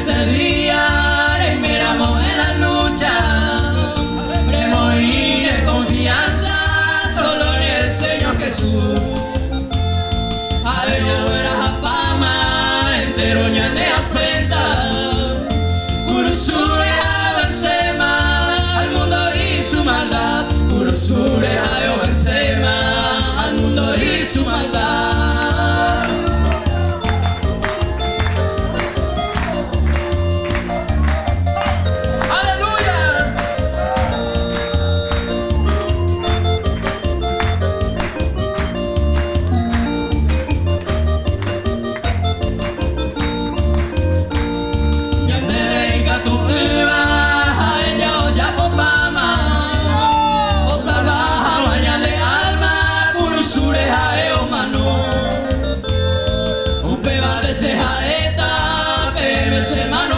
este día esperamos en la lucha, queremos ir en confianza solo en el Señor Jesús. A ellos verás a fama, entero ya ne afrenta, Kurusure a Benzema, al mundo y su maldad, Kurusure a Benzema, al mundo y su maldad. Jaeta, pebe semana.